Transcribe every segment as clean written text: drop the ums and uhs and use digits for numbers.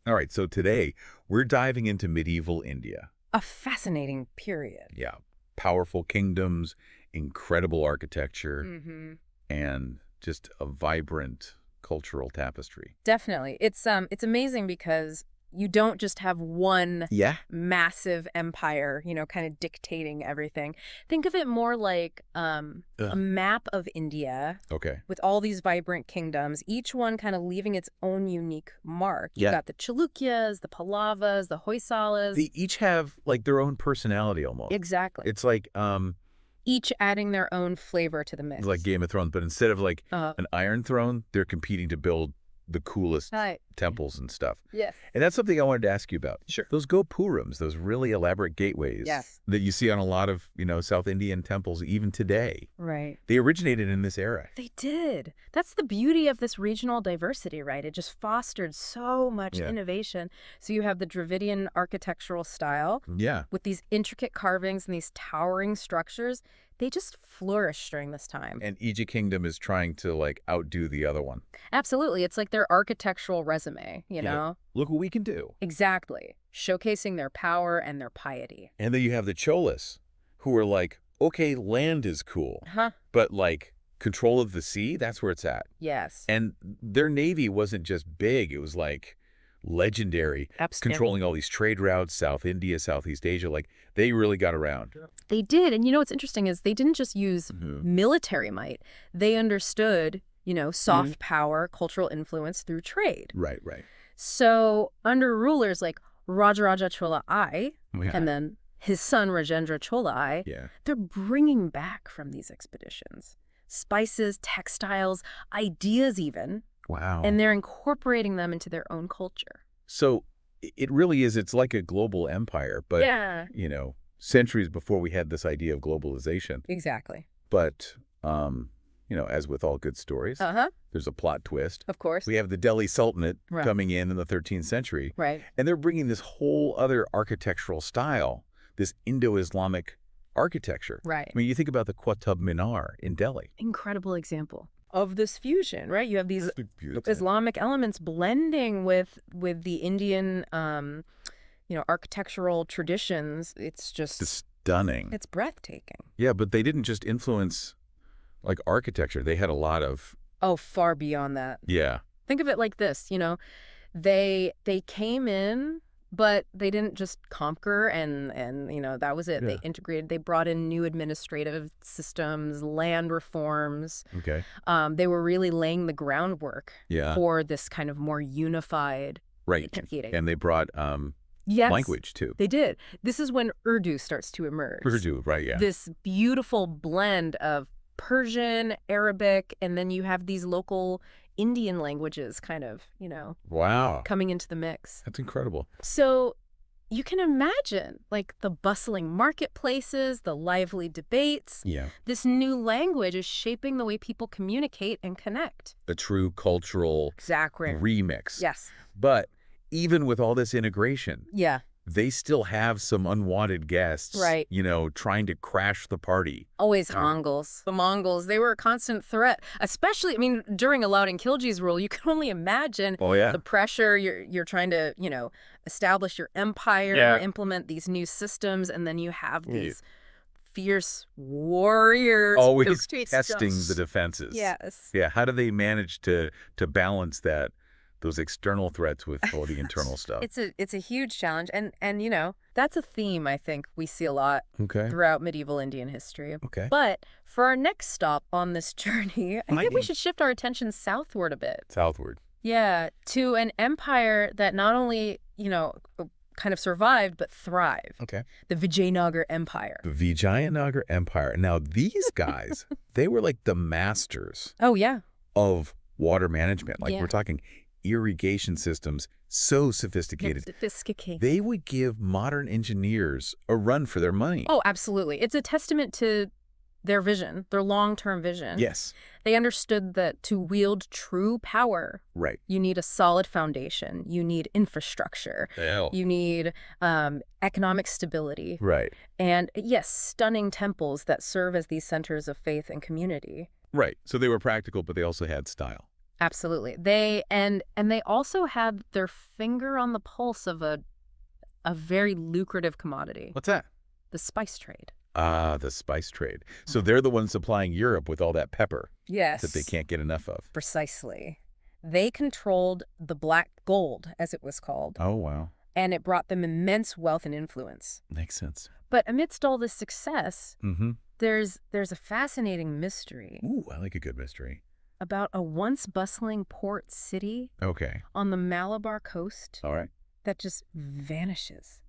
All right, so today we're diving into medieval India. A fascinating period. Yeah, powerful kingdoms, incredible architecture, Mm-hmm. and just a vibrant cultural tapestry. Definitely. It's amazing because you don't just have one Yeah? massive empire, kind of dictating everything. Think of it more like a Ugh. map of India Okay. with all these vibrant kingdoms, each one kind of leaving its own unique mark. You've Yeah. got the Chalukyas, the Pallavas, the Hoysalas. They each have like their own personality almost. Exactly. It's like Each adding their own flavor to the mix. Game of Thrones, but instead of like Uh, an Iron Throne, they're competing to build the coolest right. temples and stuff. Yes. And that's something I wanted to ask you about. Sure. Those gopurams, those really elaborate gateways Yes. that you see on a lot of, South Indian temples even today. Right. They originated in this era. They did. That's the beauty of this regional diversity, right? It just fostered so much Yeah. innovation. So you have the Dravidian architectural style Yeah. with these intricate carvings and these towering structures. They just flourished during this time. And each kingdom is trying to like outdo the other one. Absolutely. It's like their architectural resume, you know? Look what we can do. Exactly. Showcasing their power and their piety. And then you have the Cholas, who are like, okay, land is cool, Huh? but like control of the sea, that's where it's at. Yes. And their navy wasn't just big, it was like legendary, Absolutely. controlling all these trade routes, South India, Southeast Asia. Like they really got around. They did. And what's interesting is they didn't just use military might. They understood, soft power, cultural influence through trade. Right, right. So under rulers like Rajaraja Chola I, Yeah. and then his son Rajendra Chola I, Yeah. they're bringing back from these expeditions spices, textiles, ideas even, Wow. and they're incorporating them into their own culture. So it really is, it's like a global empire, but, Yeah. centuries before we had this idea of globalization. Exactly. But, as with all good stories, Uh-huh. there's a plot twist. Of course. We have the Delhi Sultanate Right. coming in the 13th century, Right. and they're bringing this whole other architectural style, this Indo-Islamic architecture. Right. I mean, you think about the Qutb Minar in Delhi. Incredible example of this fusion, right? You have these Beautiful. Islamic elements blending with the Indian, architectural traditions. It's just, It's stunning. it's breathtaking. Yeah, but they didn't just influence like architecture. They had a lot of, Oh, far beyond that. yeah. Think of it like this, they came in, but they didn't just conquer and that was it. Yeah. They integrated, they brought in new administrative systems, land reforms. Okay. They were really laying the groundwork Yeah. for this kind of more unified Right. computing. And they brought Yes, language too. they did. This is when Urdu starts to emerge. Urdu, right, yeah. This beautiful blend of Persian, Arabic, and then you have these local Indian languages kind of, Wow. coming into the mix. That's incredible. So you can imagine like the bustling marketplaces, the lively debates. Yeah. This new language is shaping the way people communicate and connect. A true cultural Exactly. remix. Yes. But even with all this integration, Yeah. they still have some unwanted guests, Right. Trying to crash the party. Always Mongols. The Mongols, they were a constant threat, especially, during Alauddin Khilji's rule, you can only imagine Oh, yeah. the pressure. You're trying to, establish your empire, Yeah. implement these new systems, and then you have these fierce warriors. Always It's testing just- the defenses. Yes. Yeah. How do they manage to balance those external threats with all the internal stuff? It's a huge challenge, and that's a theme I think we see a lot Okay. throughout medieval Indian history. Okay. But for our next stop on this journey, I think we should shift our attention southward a bit. Southward. Yeah, to an empire that not only, kind of survived, but thrived. Okay. The Vijayanagara Empire. The Vijayanagara Empire. Now, these guys, they were like the masters Oh, yeah. of water management. Like Yeah. we're talking irrigation systems, so sophisticated. Sophisticated. They would give modern engineers a run for their money. Oh, absolutely. It's a testament to their vision, their long-term vision. Yes. They understood that to wield true power, Right. you need a solid foundation. You need infrastructure. Hell. You need economic stability. Right. And, yes, stunning temples that serve as these centers of faith and community. Right. So they were practical, but they also had style. Absolutely. They also had their finger on the pulse of a very lucrative commodity, What's that? the spice trade. Ah, the spice trade. So they're the ones supplying Europe with all that pepper Yes. that they can't get enough of. Precisely. They controlled the black gold, as it was called, Oh, wow. and it brought them immense wealth and influence. Makes sense. But amidst all this success, Mm-hmm. there's a fascinating mystery Ooh, I like a good mystery. about a once bustling port city Okay. on the Malabar coast All right. that just vanishes.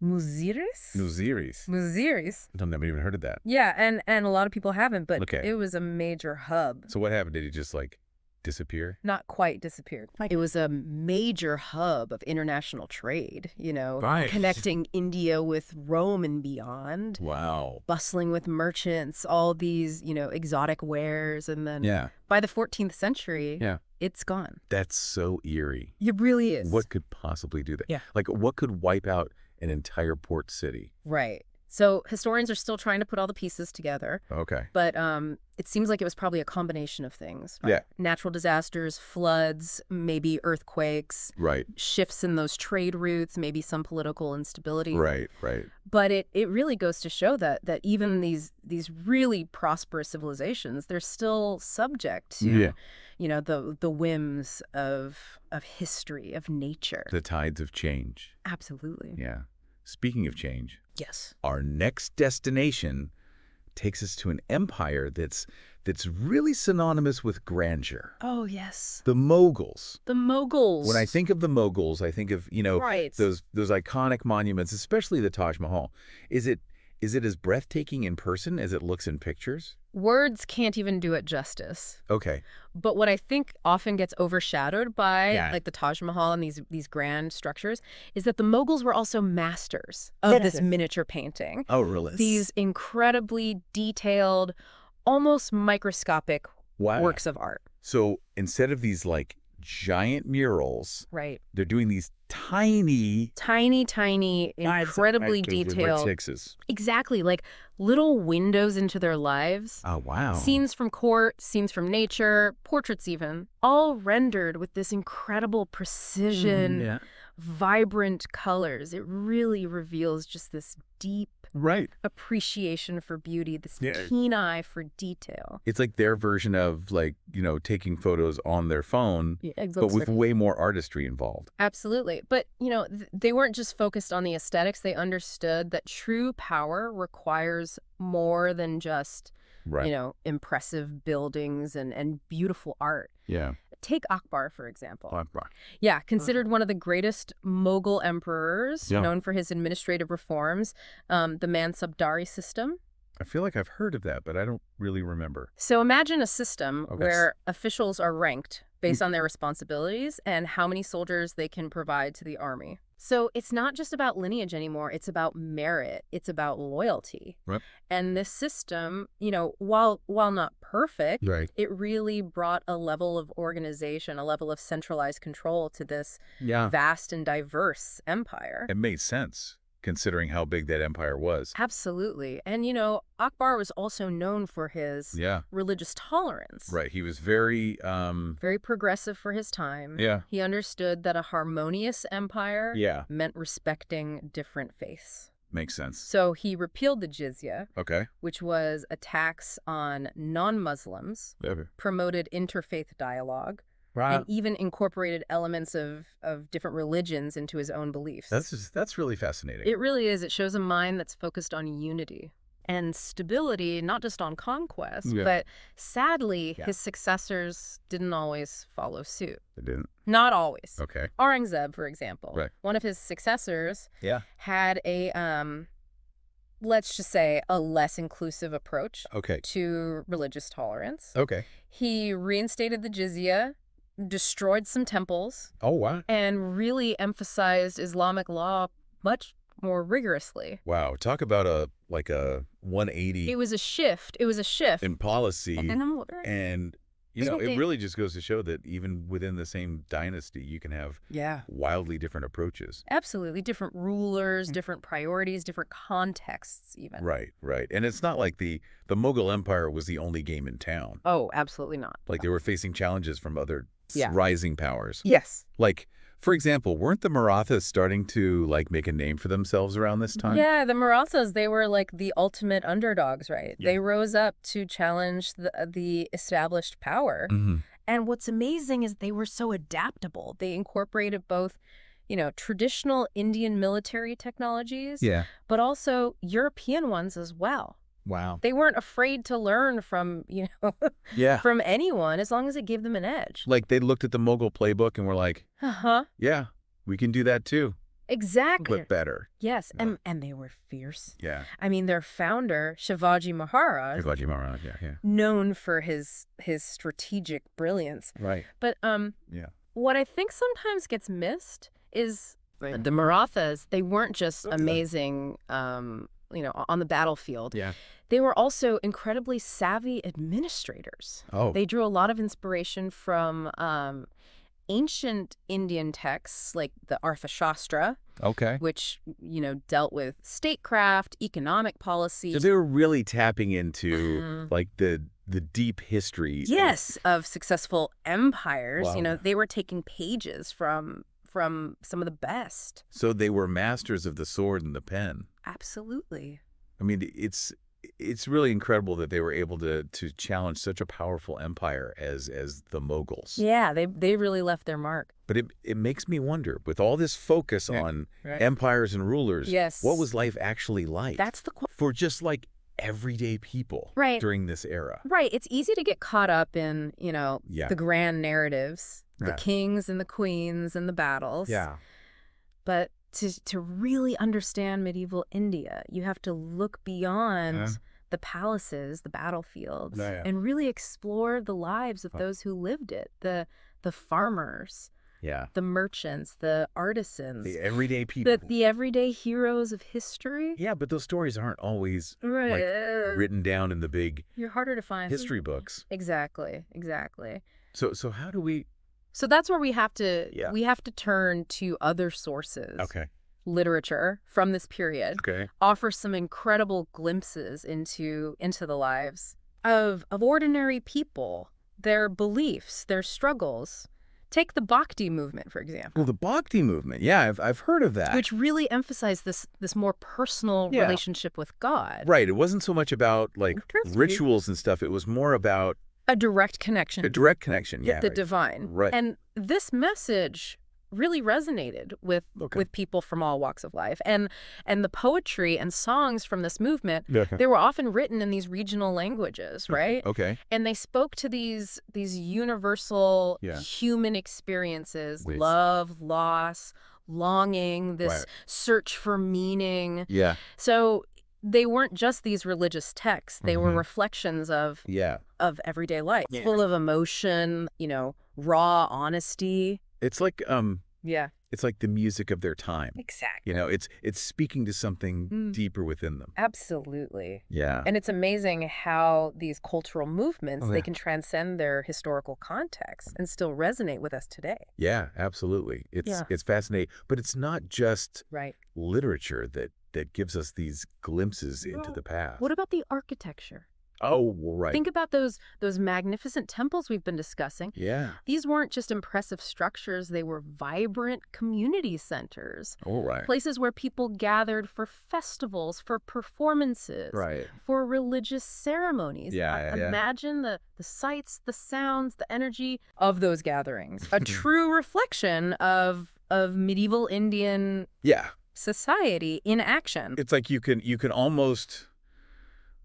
Muziris? Nuziris. Muziris. I've never even heard of that. Yeah, and a lot of people haven't, but Okay. it was a major hub. So what happened? Did he just, like, disappear? Not quite disappeared. It was a major hub of international trade, Right. connecting India with Rome and beyond, Wow. bustling with merchants, all these, exotic wares. And then Yeah. by the 14th century, Yeah. it's gone. That's so eerie. It really is. What could possibly do that? Yeah. Like, what could wipe out an entire port city? Right. So historians are still trying to put all the pieces together. Okay. But it seems like it was probably a combination of things. Yeah. Natural disasters, floods, maybe earthquakes, Right. shifts in those trade routes, maybe some political instability. Right. Right. But it really goes to show that even these really prosperous civilizations, they're still subject to, Yeah. the whims of history, of nature. The tides of change. Absolutely. Yeah. Speaking of change, Yes. our next destination takes us to an empire that's really synonymous with grandeur. Oh, yes. The Mughals. The Mughals. When I think of the Mughals, I think of, Right. those iconic monuments, especially the Taj Mahal. Is it as breathtaking in person as it looks in pictures? Words can't even do it justice. Okay. But what I think often gets overshadowed by Yeah. like the Taj Mahal and these grand structures is that the Mughals were also masters of this miniature painting. Oh, really? These incredibly detailed, almost microscopic Wow. works of art. So instead of these like giant murals, Right. they're doing these tiny, Tiny, incredibly detailed. Sixes. Exactly, like little windows into their lives. Oh, wow. Scenes from court, scenes from nature, portraits even, all rendered with this incredible precision, Yeah. vibrant colors. It really reveals just this deep Right. appreciation for beauty, this Yeah. keen eye for detail. It's like their version of like, taking photos on their phone, but with way more artistry involved. Absolutely. But, they weren't just focused on the aesthetics. They understood that true power requires more than just, Right. impressive buildings and beautiful art. Yeah. Take Akbar, for example. Akbar. Yeah, considered one of the greatest Mughal emperors, Yeah. known for his administrative reforms, the Mansabdari system. I feel like I've heard of that, but I don't really remember. So imagine a system Okay. where officials are ranked based on their responsibilities and how many soldiers they can provide to the army. So it's not just about lineage anymore. It's about merit. It's about loyalty. Right. And this system, while not perfect, Right. it really brought a level of organization, a level of centralized control to this Yeah. vast and diverse empire. It made sense considering how big that empire was. Absolutely. And, Akbar was also known for his Yeah. religious tolerance. Right. He was very, Very progressive for his time. Yeah. He understood that a harmonious empire yeah, meant respecting different faiths. makes sense. So he repealed the jizya, Okay. which was a tax on non-Muslims, promoted interfaith dialogue, and even incorporated elements of different religions into his own beliefs. That's really fascinating. It really is. It shows a mind that's focused on unity and stability, not just on conquest, Yeah. but sadly, Yeah. his successors didn't always follow suit. It didn't. Not always. Okay. Aurangzeb, for example, Right. one of his successors Yeah. had a, let's just say, a less inclusive approach Okay. to religious tolerance. Okay. He reinstated the jizya, destroyed some temples, Oh, wow. and really emphasized Islamic law much more rigorously. Wow. Talk about a 180 It was a shift. in policy. And It really just goes to show that even within the same dynasty, you can have wildly different approaches. Absolutely. Different rulers, different priorities, different contexts even. Right, right. And it's not like the Mughal Empire was the only game in town. Oh, absolutely not. Like they were facing challenges from other Yeah. rising powers. Yes. Like, for example, weren't the Marathas starting to like make a name for themselves around this time? Yeah, the Marathas, they were like the ultimate underdogs, right? Yeah. They rose up to challenge the established power. Mm-hmm. And what's amazing is they were so adaptable. They incorporated both, traditional Indian military technologies, Yeah. but also European ones as well. Wow. They weren't afraid to learn from, Yeah. from anyone as long as it gave them an edge. Like they looked at the Mughal playbook and were like, Uh-huh. yeah, we can do that too, Exactly. but better. Yes, Yeah. and they were fierce. Yeah. I mean, their founder, Shivaji Maharaj, Shivaji Maharaj, yeah. known for his strategic brilliance. Right. But Yeah. what I think sometimes gets missed is the Marathas, they weren't just amazing, on the battlefield. Yeah. They were also incredibly savvy administrators. Oh. They drew a lot of inspiration from ancient Indian texts like the Arthashastra, Okay. which, dealt with statecraft, economic policy. So they were really tapping into like the deep history. Yes, of successful empires. Wow. They were taking pages from some of the best. So they were masters of the sword and the pen. Absolutely. I mean, it's really incredible that they were able to challenge such a powerful empire as the Mughals. Yeah, they really left their mark. But it makes me wonder, with all this focus on empires and rulers, Yes. what was life actually like That's the for just like everyday people Right. during this era? Right. It's easy to get caught up in, Yeah. the grand narratives, the Yeah. kings and the queens and the battles. But to really understand medieval India, you have to look beyond the palaces, the battlefields, and really explore the lives of those who lived it, the farmers, Yeah. the merchants, the artisans, The everyday people. the everyday heroes of history. Yeah, but those stories aren't always Right. like written down in the big You're harder to find. history books. Exactly. So how do we? So that's where we have to Yeah. turn to other sources. Okay. Literature from this period Okay. offers some incredible glimpses into the lives of ordinary people, their beliefs, their struggles. Take the Bhakti movement, for example, Well, the Bhakti movement. Yeah, I've heard of that. which really emphasized this more personal Yeah. relationship with God. Right. It wasn't so much about like Interesting. rituals and stuff. It was more about A direct connection a direct connection. with Yeah. the divine. Right. And this message really resonated with people from all walks of life. And the poetry and songs from this movement, they were often written in these regional languages, right? Okay. And they spoke to these universal Yeah. human experiences, Ways. love, loss, longing, this Right. search for meaning. Yeah. So they weren't just these religious texts. They were Mhm. reflections of Yeah. everyday life, Yeah. full of emotion, raw honesty. It's like Yeah, it's like the music of their time. exactly. It's speaking to something Mm. deeper within them. Absolutely. Yeah. And it's amazing how these cultural movements, Oh, they yeah. can transcend their historical context and still resonate with us today. Yeah, absolutely. Yeah. It's fascinating, but it's not just Right. literature that gives us these glimpses into Well, the past. What about the architecture? Oh, right. Think about those magnificent temples we've been discussing. Yeah. These weren't just impressive structures, they were vibrant community centers. All right. Places where people gathered for festivals, for performances, Right. for religious ceremonies. Yeah, yeah. Imagine the sights, the sounds, the energy of those gatherings. A true reflection of medieval Indian Yeah. society in action. It's like you can almost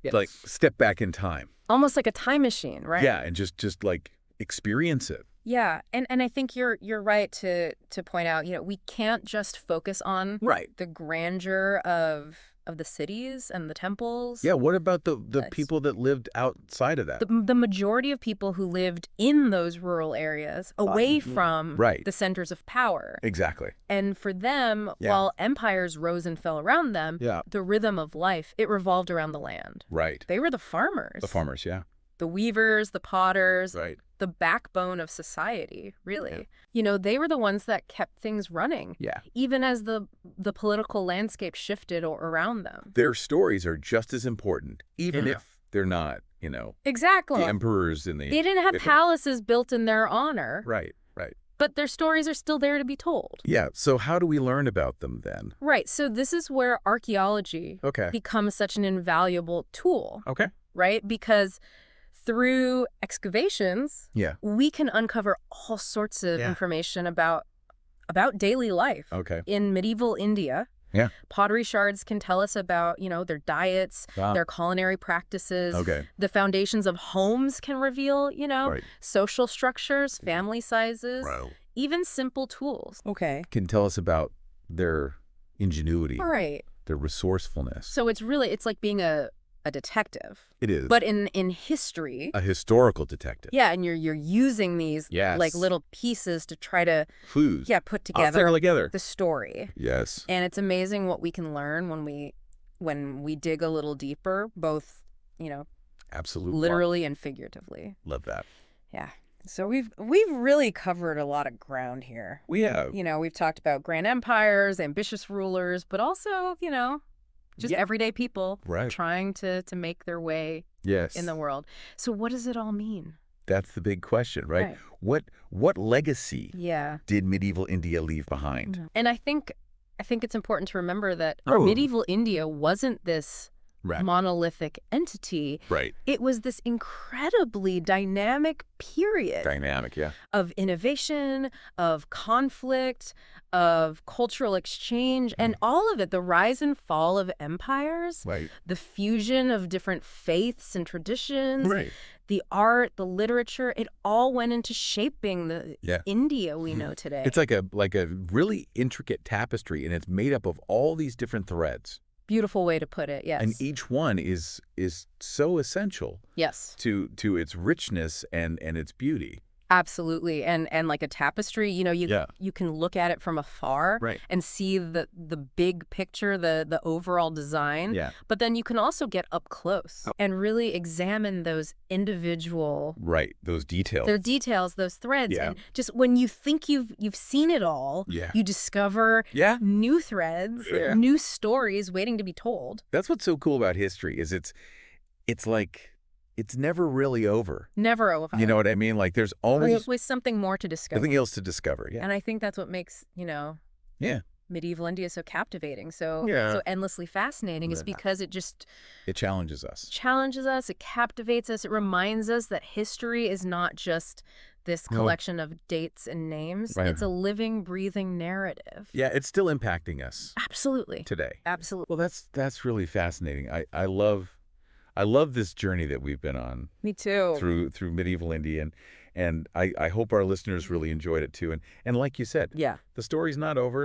Yes. like step back in time. Almost like a time machine, right? Yeah, and just like experience it. Yeah, and I think you're right to point out, we can't just focus on Right. the grandeur of the cities and the temples. Yeah, what about the Nice. people that lived outside of that? The majority of people who lived in those rural areas, away from Right. the centers of power. Exactly. And for them, Yeah. while empires rose and fell around them, Yeah. the rhythm of life, it revolved around the land. Right. They were the farmers. The farmers, yeah. the weavers, the potters, right. the backbone of society, really. Yeah. You know, they were the ones that kept things running. Yeah. Even as the political landscape shifted around them. Their stories are just as important, even if they're not, Exactly. the emperors in the... They didn't have palaces built in their honor. Right, right. But their stories are still there to be told. Yeah, so how do we learn about them then? Right, so this is where archaeology becomes such an invaluable tool. Okay. Right? Because through excavations, we can uncover all sorts of information about daily life in medieval India. Yeah. Pottery shards can tell us about, their diets, their culinary practices. The foundations of homes can reveal, social structures, family sizes, even simple tools. Can tell us about their ingenuity. Right. Their resourcefulness. So it's like being a detective. It is. But in history. A historical detective. Yeah, and you're using these like little pieces to try to clues. Yeah, put together the story. Yes. And it's amazing what we can learn when we dig a little deeper, both, absolutely, literally and figuratively. Love that. Yeah. So we've really covered a lot of ground here. We have. We've talked about grand empires, ambitious rulers, but also, just everyday people trying to make their way in the world. So what does it all mean? That's the big question, right? What legacy did medieval India leave behind? And I think it's important to remember that medieval India wasn't this monolithic entity. Right. It was this incredibly dynamic period. Of innovation, of conflict, of cultural exchange, and all of it, the rise and fall of empires, the fusion of different faiths and traditions, the art, the literature, it all went into shaping the India we know today. It's like a really intricate tapestry, and it's made up of all these different threads. Beautiful way to put it, yes. And each one is so essential to its richness and its beauty. Absolutely. And like a tapestry, you can look at it from afar and see the big picture, the overall design. Yeah. But then you can also get up close and really examine those individual those details. Their details, those threads. And just when you think you've seen it all, you discover new threads, new stories waiting to be told. That's what's so cool about history is it's like it's never really over. Never over. You know what I mean? Like there's always something more to discover. Something else to discover, And I think that's what makes, medieval India so captivating, so endlessly fascinating is because it challenges us. It captivates us. It reminds us that history is not just this collection of dates and names. It's a living, breathing narrative. Yeah, it's still impacting us. Absolutely. Today. Absolutely. Well, that's really fascinating. I love this journey that we've been on. Me too. Through medieval India, and I hope our listeners really enjoyed it too. And like you said, the story's not over.